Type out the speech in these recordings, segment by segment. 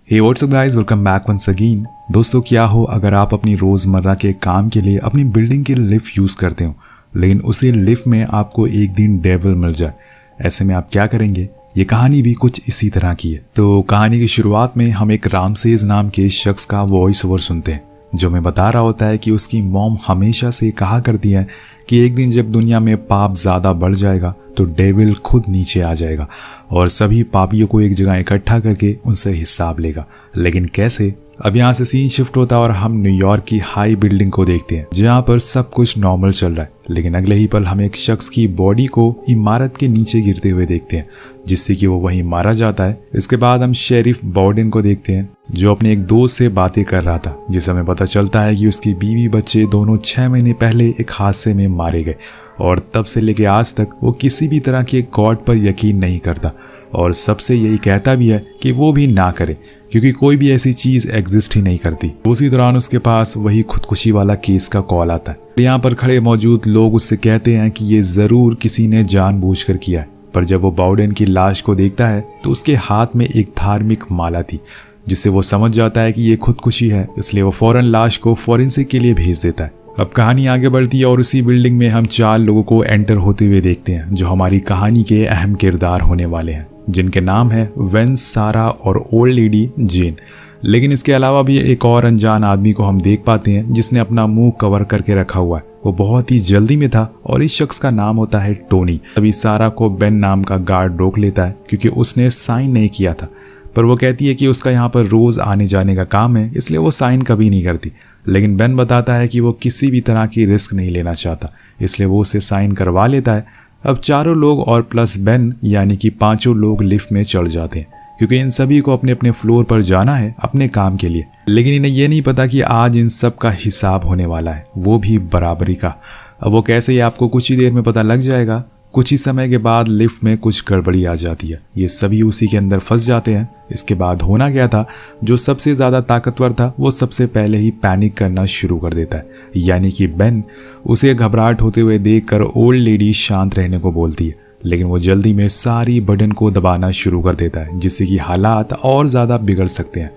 हे what's up guys, welcome back once again. दोस्तों, क्या हो अगर आप अपनी रोज़मर्रा के काम के लिए अपनी बिल्डिंग की लिफ्ट यूज़ करते हो, लेकिन उसी लिफ्ट में आपको एक दिन डेविल मिल जाए। ऐसे में आप क्या करेंगे? ये कहानी भी कुछ इसी तरह की है। तो कहानी की शुरुआत में हम एक रामसेज नाम के शख्स का वॉइस ओवर सुनते हैं, जो हमें बता रहा होता है कि उसकी मॉम हमेशा से कहा करती है कि एक दिन जब दुनिया में पाप ज़्यादा बढ़ जाएगा तो डेविल खुद नीचे आ जाएगा और सभी पापियों को एक जगह इकट्ठा करके उनसे हिसाब लेगा। लेकिन कैसे? अब यहाँ से सीन शिफ्ट होता है और हम न्यूयॉर्क की हाई बिल्डिंग को देखते हैं, जहाँ पर सब कुछ नॉर्मल चल रहा है। लेकिन अगले ही पल हम एक शख्स की बॉडी को इमारत के नीचे गिरते हुए देखते हैं, जिससे कि वो वहीं मारा जाता है। इसके बाद हम शेरिफ बॉर्डन को देखते हैं, जो अपने एक दोस्त से बातें कर रहा था, जिससे हमें पता चलता है कि उसकी बीवी बच्चे दोनों 6 महीने पहले एक हादसे में मारे गए और तब से लेके आज तक वो किसी भी तरह के गॉड पर यकीन नहीं करता और सबसे यही कहता भी है कि वो भी ना करे, क्योंकि कोई भी ऐसी चीज़ एग्जिस्ट ही नहीं करती। उसी दौरान उसके पास वही खुदकुशी वाला केस का कॉल आता है। यहाँ पर खड़े मौजूद लोग उससे कहते हैं कि ये ज़रूर किसी ने जानबूझकर किया है। पर जब वो बाउडेन की लाश को देखता है तो उसके हाथ में एक धार्मिक माला थी, जिससे वो समझ जाता है कि ये खुदकुशी है। इसलिए वो फौरन लाश को फॉरेंसिक के लिए भेज देता है। अब कहानी आगे बढ़ती है और उसी बिल्डिंग में हम 4 लोगों को एंटर होते हुए देखते हैं, जो हमारी कहानी के अहम किरदार होने वाले हैं, जिनके नाम है वेंस, सारा और ओल्ड लेडी जेन। लेकिन इसके अलावा भी एक और अनजान आदमी को हम देख पाते हैं, जिसने अपना मुंह कवर करके रखा हुआ है। वो बहुत ही जल्दी में था और इस शख्स का नाम होता है टोनी। अभी सारा को बेन नाम का गार्ड रोक लेता है, क्योंकि उसने साइन नहीं किया था। पर वो कहती है कि उसका यहाँ पर रोज आने जाने का काम है, इसलिए वो साइन कभी नहीं करती। लेकिन बेन बताता है कि वो किसी भी तरह की रिस्क नहीं लेना चाहता, इसलिए वो उसे साइन करवा लेता है। अब 4 लोग और प्लस बेन, यानी कि 5 लोग लिफ्ट में चढ़ जाते हैं, क्योंकि इन सभी को अपने अपने फ्लोर पर जाना है अपने काम के लिए। लेकिन इन्हें यह नहीं पता कि आज इन सब का हिसाब होने वाला है, वो भी बराबरी का। अब वो कैसे, ये आपको कुछ ही देर में पता लग जाएगा। कुछ ही समय के बाद लिफ्ट में कुछ गड़बड़ी आ जाती है, ये सभी उसी के अंदर फंस जाते हैं। इसके बाद होना क्या था, जो सबसे ज़्यादा ताकतवर था वो सबसे पहले ही पैनिक करना शुरू कर देता है, यानी कि बेन। उसे घबराहट होते हुए देखकर ओल्ड लेडी शांत रहने को बोलती है, लेकिन वो जल्दी में सारी बटन को दबाना शुरू कर देता है, जिससे कि हालात और ज़्यादा बिगड़ सकते हैं।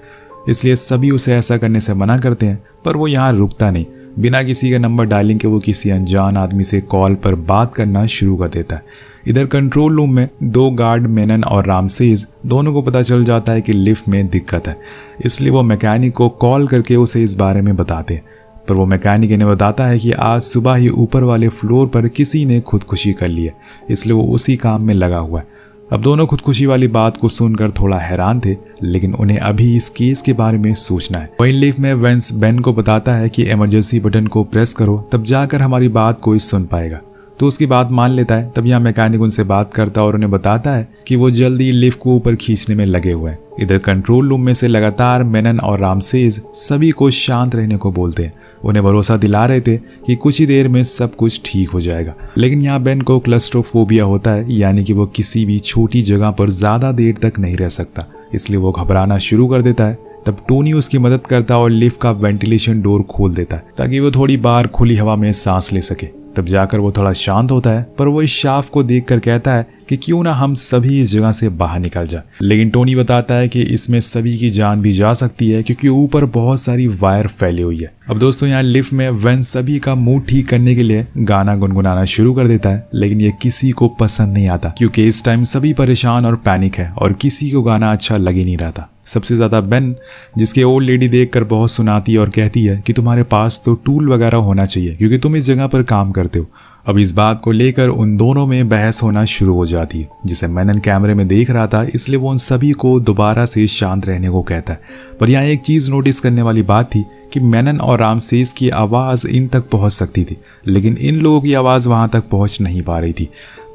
इसलिए सभी उसे ऐसा करने से मना करते हैं, पर वो यहाँ रुकता नहीं। बिना किसी का नंबर डायलिंग के वो किसी अनजान आदमी से कॉल पर बात करना शुरू कर देता है। इधर कंट्रोल रूम में 2 गार्ड मेनन और रामसेज दोनों को पता चल जाता है कि लिफ्ट में दिक्कत है, इसलिए वो मैकेनिक को कॉल करके उसे इस बारे में बताते हैं। पर वो मैकेनिक इन्हें बताता है कि आज सुबह ही ऊपर वाले फ्लोर पर किसी ने खुदकुशी कर ली है, इसलिए वो उसी काम में लगा हुआ है। अब दोनों खुदकुशी वाली बात को सुनकर थोड़ा हैरान थे, लेकिन उन्हें अभी इस केस के बारे में सोचना है। वहीं लिफ्ट में वेंस बेन को बताता है कि इमरजेंसी बटन को प्रेस करो, तब जाकर हमारी बात कोई सुन पाएगा। तो उसकी बात मान लेता है। तब यहाँ मैकेनिक उनसे बात करता है और उन्हें बताता है कि वो जल्दी लिफ्ट को ऊपर खींचने में लगे हुए हैं। इधर कंट्रोल रूम में से लगातार मेनन और रामसेज सभी को शांत रहने को बोलते हैं, उन्हें भरोसा दिला रहे थे कि कुछ ही देर में सब कुछ ठीक हो जाएगा। लेकिन यहाँ बेन को क्लस्ट्रोफोबिया होता है, यानी कि वो किसी भी छोटी जगह पर ज्यादा देर तक नहीं रह सकता, इसलिए वो घबराना शुरू कर देता है। तब टोनी उसकी मदद करता है और लिफ्ट का वेंटिलेशन डोर खोल देता है, ताकि वो थोड़ी बार खुली हवा में सांस ले सके। तब जाकर वो थोड़ा शांत होता है, पर वो इस शाफ को देखकर कहता है कि क्यों ना हम सभी इस जगह से बाहर निकल जाए। लेकिन टोनी बताता है कि इसमें सभी की जान भी जा सकती है, क्योंकि ऊपर बहुत सारी वायर फैली हुई है। अब दोस्तों, यहाँ लिफ्ट में वेन सभी का मूड ठीक करने के लिए गाना गुनगुनाना शुरू कर देता है, लेकिन ये किसी को पसंद नहीं आता, क्योंकि इस टाइम सभी परेशान और पैनिक है और किसी को गाना अच्छा लग ही नहीं रहा था। सबसे ज्यादा बेन, जिसके ओल्ड लेडी देखकर बहुत सुनाती है और कहती है कि तुम्हारे पास तो टूल वगैरह होना चाहिए, क्योंकि तुम इस जगह पर काम करते हो। अब इस बात को लेकर उन दोनों में बहस होना शुरू हो जाती है, जिसे मेनन कैमरे में देख रहा था, इसलिए वो उन सभी को दोबारा से शांत रहने को कहता है। पर यहाँ एक चीज नोटिस करने वाली बात थी कि मेनन और रामसेज की आवाज इन तक पहुंच सकती थी, लेकिन इन लोगों की आवाज वहां तक पहुंच नहीं पा रही थी,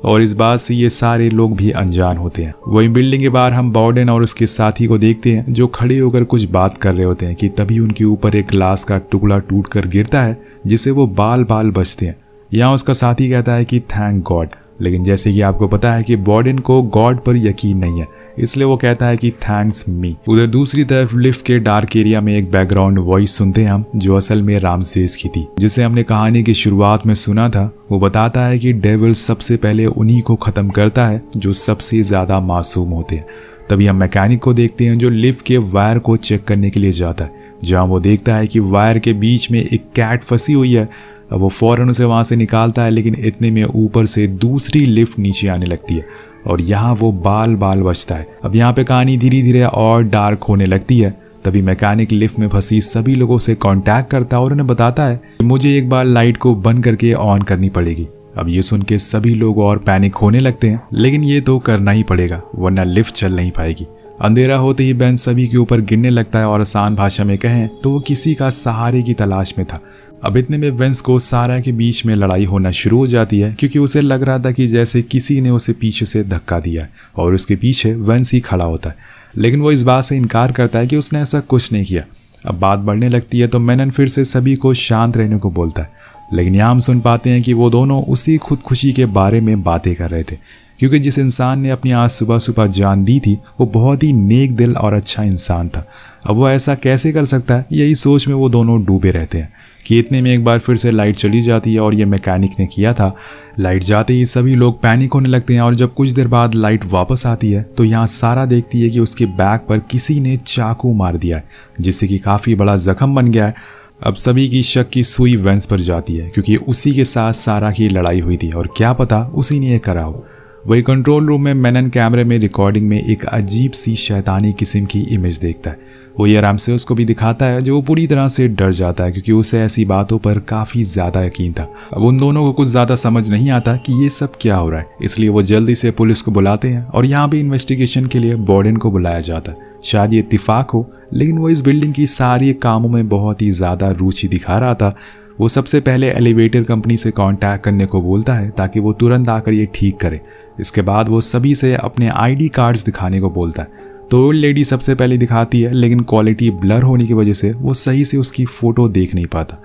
और इस बात से ये सारे लोग भी अनजान होते हैं। वहीं बिल्डिंग के बाहर हम बाउडेन और उसके साथी को देखते हैं, जो खड़े होकर कुछ बात कर रहे होते हैं कि तभी उनके ऊपर एक ग्लास का टुकड़ा टूटकर गिरता है, जिससे वो बाल बाल बचते हैं। यहाँ उसका साथी कहता है कि थैंक गॉड, लेकिन जैसे कि आपको पता है कि बाउडेन को गॉड पर यकीन नहीं है, इसलिए वो कहता है कि थैंक्स मी। उधर दूसरी तरफ लिफ्ट के डार्क एरिया में एक बैकग्राउंड वॉइस सुनते हैं हम, जो असल में रामसेज की थी, जिसे हमने कहानी की शुरुआत में सुना था। वो बताता है कि डेविल सबसे पहले उन्हीं को खत्म करता है जो सबसे ज्यादा मासूम होते हैं। तभी हम मैकेनिक को देखते हैं जो लिफ्ट के वायर को चेक करने के लिए जाता है, जहां वो देखता है कि वायर के बीच में एक कैट फंसी हुई है। अब वो फौरन उसे वहां से निकालता है, लेकिन इतने में ऊपर से दूसरी लिफ्ट नीचे आने लगती है और यहाँ वो बाल बाल बचता है। अब यहाँ पे कहानी धीरे धीरे और डार्क होने लगती है। तभी मैकेनिक लिफ्ट में फंसी सभी लोगों से कांटेक्ट करता है और उन्हें बताता है कि मुझे एक बार लाइट को बंद करके ऑन करनी पड़ेगी। अब ये सुन के सभी लोग और पैनिक होने लगते हैं, लेकिन ये तो करना ही पड़ेगा वरना लिफ्ट चल नहीं पाएगी। अंधेरा होते ही बेन सभी के ऊपर गिरने लगता है और आसान भाषा में कहें तो वो किसी का सहारे की तलाश में था। अब इतने में वेंस को सारा के बीच में लड़ाई होना शुरू हो जाती है, क्योंकि उसे लग रहा था कि जैसे किसी ने उसे पीछे से धक्का दिया है और उसके पीछे वेंस ही खड़ा होता है, लेकिन वो इस बात से इनकार करता है कि उसने ऐसा कुछ नहीं किया। अब बात बढ़ने लगती है तो मेनन फिर से सभी को शांत रहने को बोलता है, लेकिन यहाँ हम सुन पाते हैं कि वो दोनों उसी खुदकुशी के बारे में बातें कर रहे थे, क्योंकि जिस इंसान ने अपनी आज सुबह सुबह जान दी थी वो बहुत ही नेक दिल और अच्छा इंसान था। अब वो ऐसा कैसे कर सकता है, यही सोच में वो दोनों डूबे रहते हैं कि इतने में एक बार फिर से लाइट चली जाती है और ये मैकेनिक ने किया था। लाइट जाते ही सभी लोग पैनिक होने लगते हैं और जब कुछ देर बाद लाइट वापस आती है तो यहाँ सारा देखती है कि उसके बैग पर किसी ने चाकू मार दिया है, जिससे कि काफ़ी बड़ा जख्म बन गया है। अब सभी की शक की सुई वेंस पर जाती है, क्योंकि उसी के साथ सारा की लड़ाई हुई थी और क्या पता उसी ने ये करा हो। वही कंट्रोल रूम में मेनन कैमरे में रिकॉर्डिंग में एक अजीब सी शैतानी किस्म की इमेज देखता है। वो ये आराम से उसको भी दिखाता है, जो वो पूरी तरह से डर जाता है, क्योंकि उसे ऐसी बातों पर काफ़ी ज़्यादा यकीन था। अब उन दोनों को कुछ ज़्यादा समझ नहीं आता कि ये सब क्या हो रहा है, इसलिए वो जल्दी से पुलिस को बुलाते हैं और यहाँ भी इन्वेस्टिगेशन के लिए बॉर्डन को बुलाया जाता है। शायद ये इत्तेफाक हो, लेकिन वो इस बिल्डिंग की सारी कामों में बहुत ही ज़्यादा रुचि दिखा रहा था। वो सबसे पहले एलिवेटर कंपनी से कांटेक्ट करने को बोलता है ताकि वो तुरंत आकर ये ठीक करे। इसके बाद वो सभी से अपने आईडी कार्ड्स दिखाने को बोलता है। तो ओल्ड लेडी सबसे पहले दिखाती है, लेकिन क्वालिटी ब्लर होने की वजह से वो सही से उसकी फ़ोटो देख नहीं पाता।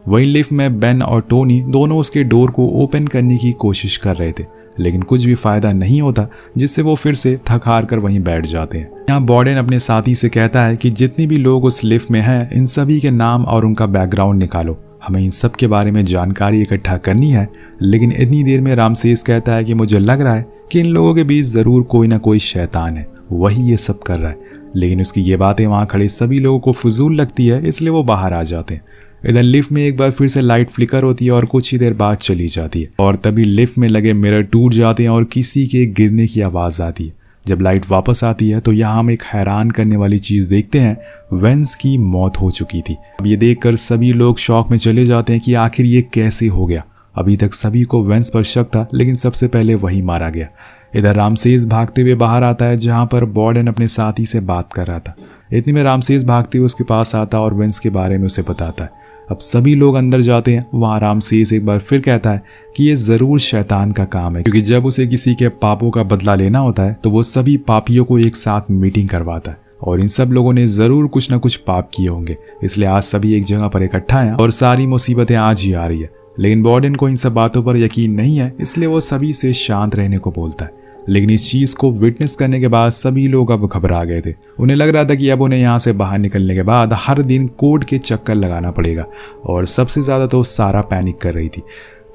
वहीं लिफ्ट में बेन और टोनी दोनों उसके डोर को ओपन करने की कोशिश कर रहे थे, लेकिन कुछ भी फ़ायदा नहीं होता, जिससे वो फिर से थक हार कर वहीं बैठ जाते हैं। यहाँ बॉर्डन अपने साथी से कहता है कि जितने भी लोग उस लिफ्ट में हैं, इन सभी के नाम और उनका बैकग्राउंड निकालो, हमें इन सब के बारे में जानकारी इकट्ठा करनी है। लेकिन इतनी देर में रामसेस कहता है कि मुझे लग रहा है कि इन लोगों के बीच ज़रूर कोई ना कोई शैतान है, वही ये सब कर रहा है। लेकिन उसकी ये बातें वहाँ खड़े सभी लोगों को फजूल लगती है, इसलिए वो बाहर आ जाते हैं। इधर लिफ्ट में एक बार फिर से लाइट फ्लिकर होती है और कुछ ही देर बाद चली जाती है, और तभी लिफ्ट में लगे मिरर टूट जाते हैं और किसी के गिरने की आवाज़ आती है। जब लाइट वापस आती है तो यहाँ हम एक हैरान करने वाली चीज़ देखते हैं, वेंस की मौत हो चुकी थी। अब ये देखकर सभी लोग शॉक में चले जाते हैं कि आखिर ये कैसे हो गया। अभी तक सभी को वेंस पर शक था, लेकिन सबसे पहले वही मारा गया। इधर रामसेस भागते हुए बाहर आता है, जहाँ पर बॉर्डन अपने साथी से बात कर रहा था। इतने में रामसेस भागते हुए उसके पास आता और वेंस के बारे में उसे बताता है। अब सभी लोग अंदर जाते हैं। वहाँ रामसेस एक बार फिर कहता है कि ये ज़रूर शैतान का काम है, क्योंकि जब उसे किसी के पापों का बदला लेना होता है तो वो सभी पापियों को एक साथ मीटिंग करवाता है, और इन सब लोगों ने ज़रूर कुछ ना कुछ पाप किए होंगे, इसलिए आज सभी एक जगह पर इकट्ठा हैं और सारी मुसीबतें आज ही आ रही है। लेकिन बॉर्डन को इन सब बातों पर यकीन नहीं है, इसलिए वो सभी से शांत रहने को बोलता है। लेकिन इस चीज़ को विटनेस करने के बाद सभी लोग अब घबरा गए थे। उन्हें लग रहा था कि अब उन्हें यहाँ से बाहर निकलने के बाद हर दिन कोर्ट के चक्कर लगाना पड़ेगा, और सबसे ज़्यादा तो सारा पैनिक कर रही थी।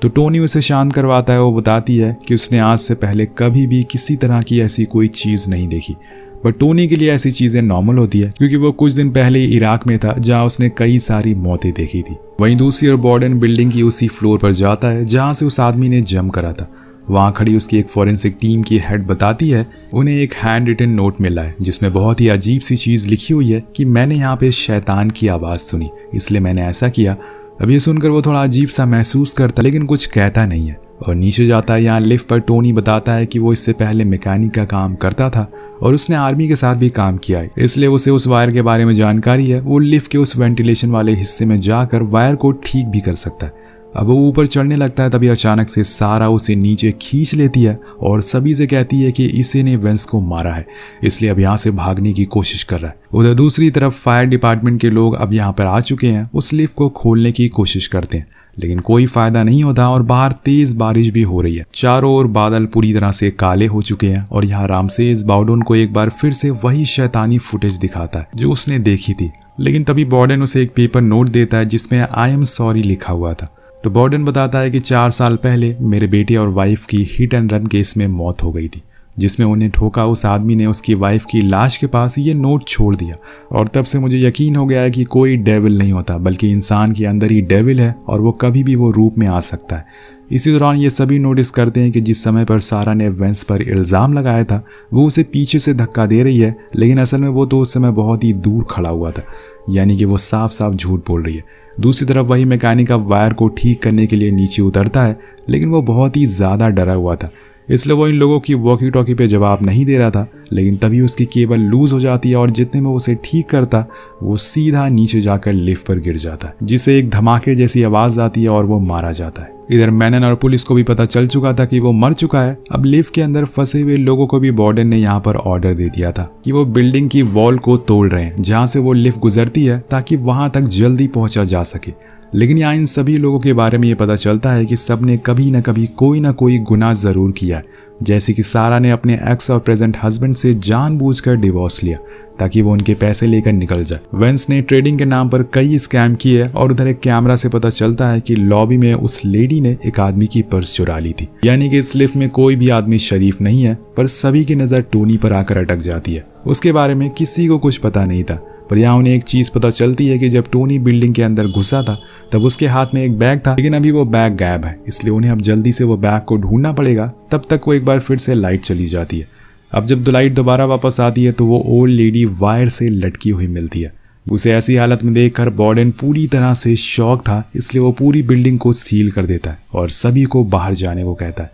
तो टोनी उसे शांत करवाता है। वो बताती है कि उसने आज से पहले कभी भी किसी तरह की ऐसी कोई चीज़ नहीं देखी, बट टोनी के लिए ऐसी चीज़ें नॉर्मल होती है, क्योंकि वो कुछ दिन पहले ही इराक में था, जहाँ उसने कई सारी मौतें देखी थी। वहीं दूसरी ओर बॉर्डन बिल्डिंग की उसी फ्लोर पर जाता है जहाँ से उस आदमी ने जंप करा था। वहाँ खड़ी उसकी एक फॉरेंसिक टीम की हेड बताती है उन्हें एक हैंड रिटन नोट मिला है, जिसमें बहुत ही अजीब सी चीज़ लिखी हुई है कि मैंने यहाँ पे शैतान की आवाज़ सुनी, इसलिए मैंने ऐसा किया। अब ये सुनकर वो थोड़ा अजीब सा महसूस करता, लेकिन कुछ कहता नहीं है और नीचे जाता है। यहाँ लिफ्ट पर टोनी बताता है कि वो इससे पहले मैकेनिक का काम करता था और उसने आर्मी के साथ भी काम किया है, इसलिए उसे उस वायर के बारे में जानकारी है। वो लिफ्ट के उस वेंटिलेशन वाले हिस्से में जाकर वायर को ठीक भी कर सकता है। अब वो ऊपर चढ़ने लगता है, तभी अचानक से सारा उसे नीचे खींच लेती है और सभी से कहती है कि इसी ने वेंस को मारा है, इसलिए अब यहाँ से भागने की कोशिश कर रहा है। उधर दूसरी तरफ फायर डिपार्टमेंट के लोग अब यहाँ पर आ चुके हैं, उस लिफ्ट को खोलने की कोशिश करते हैं, लेकिन कोई फायदा नहीं होता और बाहर तेज बारिश भी हो रही है। चारों ओर बादल पूरी तरह से काले हो चुके हैं और यहाँ रामसेस बॉर्डन को एक बार फिर से वही शैतानी फुटेज दिखाता है जो उसने देखी थी। लेकिन तभी बॉर्डन उसे एक पेपर नोट देता है जिसमें आई एम सॉरी लिखा हुआ था। तो बॉर्डन बताता है कि 4 साल पहले मेरे बेटे और वाइफ की हिट एंड रन केस में मौत हो गई थी। जिसमें उन्हें ठोका उस आदमी ने उसकी वाइफ की लाश के पास ये नोट छोड़ दिया। और तब से मुझे यकीन हो गया है कि कोई डेविल नहीं होता, बल्कि इंसान के अंदर ही डेविल है और वो कभी भी वो रूप में आ सकता है। इसी दौरान ये सभी नोटिस करते हैं कि जिस समय पर सारा ने वेंस पर इल्ज़ाम लगाया था वो उसे पीछे से धक्का दे रही है, लेकिन असल में वो तो उस समय बहुत ही दूर खड़ा हुआ था, यानी कि वो साफ साफ झूठ बोल रही है। दूसरी तरफ वही मैकेनिक अब वायर को ठीक करने के लिए नीचे उतरता है, लेकिन वो बहुत ही ज़्यादा डरा हुआ था, इसलिए वो इन लोगों की वॉकी टॉकी पे जवाब नहीं दे रहा था। लेकिन तभी उसकी केबल लूज हो जाती है और जितने में उसे ठीक करता वो सीधा नीचे जाकर लिफ्ट पर गिर जाता है, जिससे एक धमाके जैसी आवाज़ आती है और वो मारा जाता है। इधर मैनन और पुलिस को भी पता चल चुका था कि वो मर चुका है। अब लिफ्ट के अंदर फंसे हुए लोगों को भी वार्डन ने यहाँ पर ऑर्डर दे दिया था कि वो बिल्डिंग की वॉल को तोड़ रहे हैं जहाँ से वो लिफ्ट गुजरती है, ताकि वहां तक जल्दी पहुंचा जा सके। लेकिन यहाँ इन सभी लोगों के बारे में ये पता चलता है कि सब ने कभी न कभी कोई ना कोई गुनाह जरूर किया है, जैसे कि सारा ने अपने एक्स और प्रेजेंट हस्बैंड से जानबूझकर डिवोर्स लिया ताकि वो उनके पैसे लेकर निकल जाए। वेंस ने ट्रेडिंग के नाम पर कई स्कैम किए और उधर एक कैमरा से पता चलता है कि लॉबी में उस लेडी ने एक आदमी की पर्स चुरा ली थी, यानी कि इस लिफ्ट में कोई भी आदमी शरीफ नहीं है, पर सभी की नजर टोनी पर आकर अटक जाती है। उसके बारे में किसी को कुछ पता नहीं था, पर यहाँ उन्हें एक चीज पता चलती है कि जब टोनी बिल्डिंग के अंदर घुसा था तब उसके हाथ में एक बैग था, लेकिन अभी वो बैग गायब है, इसलिए उन्हें अब जल्दी से वो बैग को ढूंढना पड़ेगा। तब तक वो एक बार फिर से लाइट चली जाती है। अब जब लाइट दोबारा वापस आती है तो वो ओल्ड लेडी वायर से लटकी हुई मिलती है। उसे ऐसी हालत में देखकर वार्डन पूरी तरह से शॉक था, इसलिए वो पूरी बिल्डिंग को सील कर देता है और सभी को बाहर जाने को कहता है।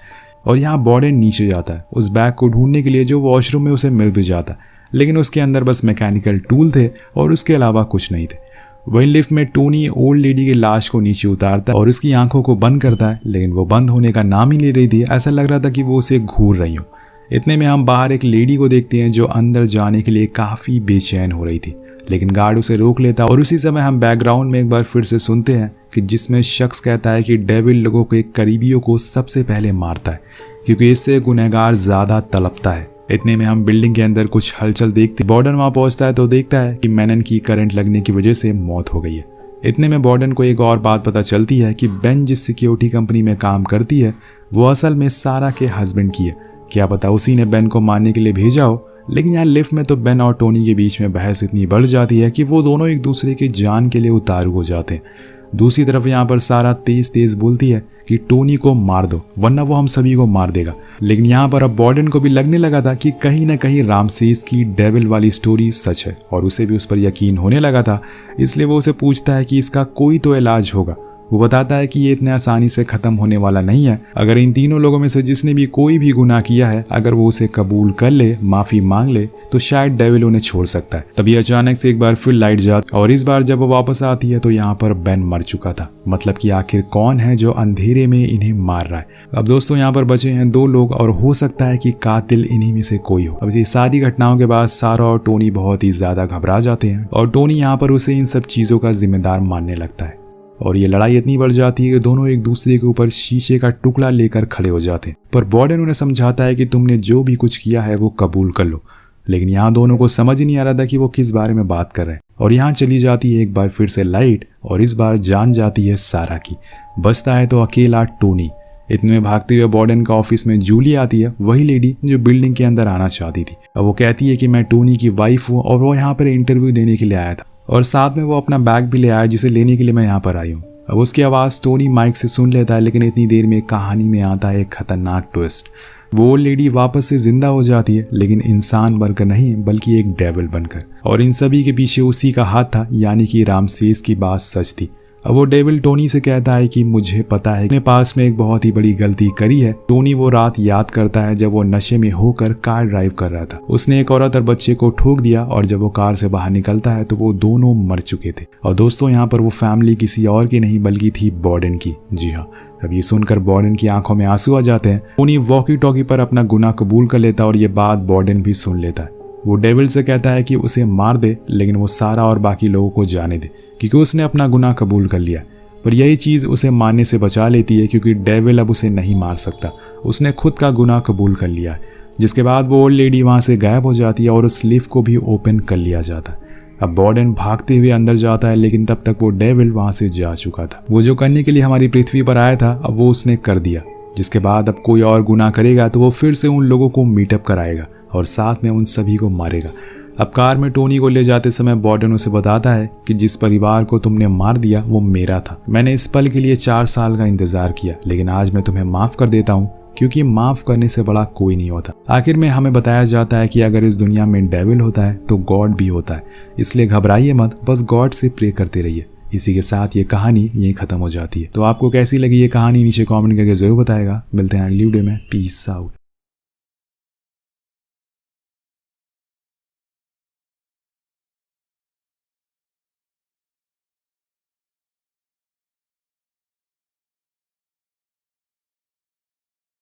और यहाँ वार्डन नीचे जाता है उस बैग को ढूंढने के लिए, जो वॉशरूम में उसे मिल भी जाता है, लेकिन उसके अंदर बस मैकेनिकल टूल थे और उसके अलावा कुछ नहीं थे। वहीं लिफ्ट में टोनी ओल्ड लेडी की लाश को नीचे उतारता है और उसकी आंखों को बंद करता है, लेकिन वो बंद होने का नाम ही ले रही थी। ऐसा लग रहा था कि वो उसे घूर रही हो। इतने में हम बाहर एक लेडी को देखते हैं जो अंदर जाने के लिए काफी बेचैन हो रही थी, लेकिन गार्ड उसे रोक लेता और उसी समय हम बैकग्राउंड में एक बार फिर से सुनते हैं कि जिसमें शख्स कहता है कि डेविल लोगों के करीबियों को सबसे पहले मारता है क्योंकि इससे गुनहगार ज्यादा तड़पता है। इतने में हम बिल्डिंग के अंदर कुछ हलचल देखते वार्डन वहां पहुंचता है तो देखता है कि मैनन की करंट लगने की वजह से मौत हो गई है। इतने में वार्डन को एक और बात पता चलती है कि बेन जिस सिक्योरिटी कंपनी में काम करती है वो असल में सारा के हस्बैंड की है। क्या पता उसी ने बेन को मारने के लिए भेजा हो। लेकिन यहाँ लिफ्ट में तो बेन और टोनी के बीच में बहस इतनी बढ़ जाती है कि वो दोनों एक दूसरे की जान के लिए उतारू हो जाते हैं। दूसरी तरफ यहाँ पर सारा तेज तेज बोलती है कि टोनी को मार दो वरना वो हम सभी को मार देगा। लेकिन यहाँ पर अब वार्डन को भी लगने लगा था कि कहीं ना कहीं रामसेस की डेविल वाली स्टोरी सच है और उसे भी उस पर यकीन होने लगा था। इसलिए वो उसे पूछता है कि इसका कोई तो इलाज होगा। वो बताता है कि ये इतने आसानी से खत्म होने वाला नहीं है। अगर इन तीनों लोगों में से जिसने भी कोई भी गुनाह किया है अगर वो उसे कबूल कर ले, माफी मांग ले, तो शायद डेविल उन्हें छोड़ सकता है। तभी अचानक से एक बार फिर लाइट जाती और इस बार जब वो वापस आती है तो यहाँ पर बेन मर चुका था। मतलब कि आखिर कौन है जो अंधेरे में इन्हें मार रहा है। अब दोस्तों यहाँ पर बचे हैं 2 लोग और हो सकता है कि कातिल इन्हीं में से कोई हो। अब ये सारी घटनाओं के बाद सारा और टोनी बहुत ही ज्यादा घबरा जाते हैं और टोनी यहाँ पर उसे इन सब चीजों का जिम्मेदार मानने लगता है और ये लड़ाई इतनी बढ़ जाती है कि दोनों एक दूसरे के ऊपर शीशे का टुकड़ा लेकर खड़े हो जाते हैं। पर वार्डन उन्हें समझाता है कि तुमने जो भी कुछ किया है वो कबूल कर लो। लेकिन यहाँ दोनों को समझ ही नहीं आ रहा था कि वो किस बारे में बात कर रहे हैं। और यहाँ चली जाती है एक बार फिर से लाइट और इस बार जान जाती है सारा की। बचता है तो अकेला टोनी। इतने में भागते हुए वार्डन का ऑफिस में जूली आती है, वही लेडी जो बिल्डिंग के अंदर आना चाहती थी। अब वो कहती है कि मैं टोनी की वाइफ हूँ और वो यहाँ पर इंटरव्यू देने के लिए आया था और साथ में वो अपना बैग भी ले आया जिसे लेने के लिए मैं यहाँ पर आई हूँ। अब उसकी आवाज़ टोनी माइक से सुन लेता है, लेकिन इतनी देर में कहानी में आता है एक खतरनाक ट्विस्ट। वो लेडी वापस से जिंदा हो जाती है, लेकिन इंसान बनकर नहीं बल्कि एक डेविल बनकर। और इन सभी के पीछे उसी का हाथ था, यानी कि रामसेस की बात सच थी। अब वो डेविल टोनी से कहता है कि मुझे पता है अपने पास में एक बहुत ही बड़ी गलती करी है। टोनी वो रात याद करता है जब वो नशे में होकर कार ड्राइव कर रहा था। उसने एक औरत और बच्चे को ठोक दिया और जब वो कार से बाहर निकलता है तो वो दोनों मर चुके थे। और दोस्तों यहाँ पर वो फैमिली किसी और की नहीं बल्कि थी वार्डन की। जी हाँ, अब ये सुनकर वार्डन की आंखों में आंसू आ जाते हैं। टोनी वॉकी टॉकी पर अपना गुनाह कबूल कर लेता और ये बात वार्डन भी सुन लेता है। वो डेविल से कहता है कि उसे मार दे, लेकिन वो सारा और बाकी लोगों को जाने दे क्योंकि उसने अपना गुनाह कबूल कर लिया। पर यही चीज़ उसे मारने से बचा लेती है क्योंकि डेविल अब उसे नहीं मार सकता। उसने खुद का गुनाह कबूल कर लिया है। जिसके बाद वो ओल्ड लेडी वहाँ से गायब हो जाती है और उस लिफ्ट को भी ओपन कर लिया जाता है। अब वार्डन भागते हुए अंदर जाता है, लेकिन तब तक वो डेविल वहाँ से जा चुका था। वो जो करने के लिए हमारी पृथ्वी पर आया था अब वो उसने कर दिया। जिसके बाद अब कोई और गुनाह करेगा तो वो फिर से उन लोगों को मीटअप कराएगा और साथ में उन सभी को मारेगा। अब कार में टोनी को ले जाते समय बॉर्डन उसे बताता है कि जिस परिवार को तुमने मार दिया वो मेरा था। मैंने इस पल के लिए 4 साल का इंतजार किया, लेकिन आज मैं तुम्हें माफ कर देता हूँ, क्योंकि माफ करने से बड़ा कोई नहीं होता। आखिर में हमें बताया जाता है कि अगर इस दुनिया में डेविल होता है तो गॉड भी होता है, इसलिए घबराइए मत, बस गॉड से प्रे करते रहिए। इसी के साथ ये कहानी यहीं खत्म हो जाती है। तो आपको कैसी लगी ये कहानी नीचे कमेंट करके जरूर बताएगा। मिलते हैं अगली वीडियो में। Peace out.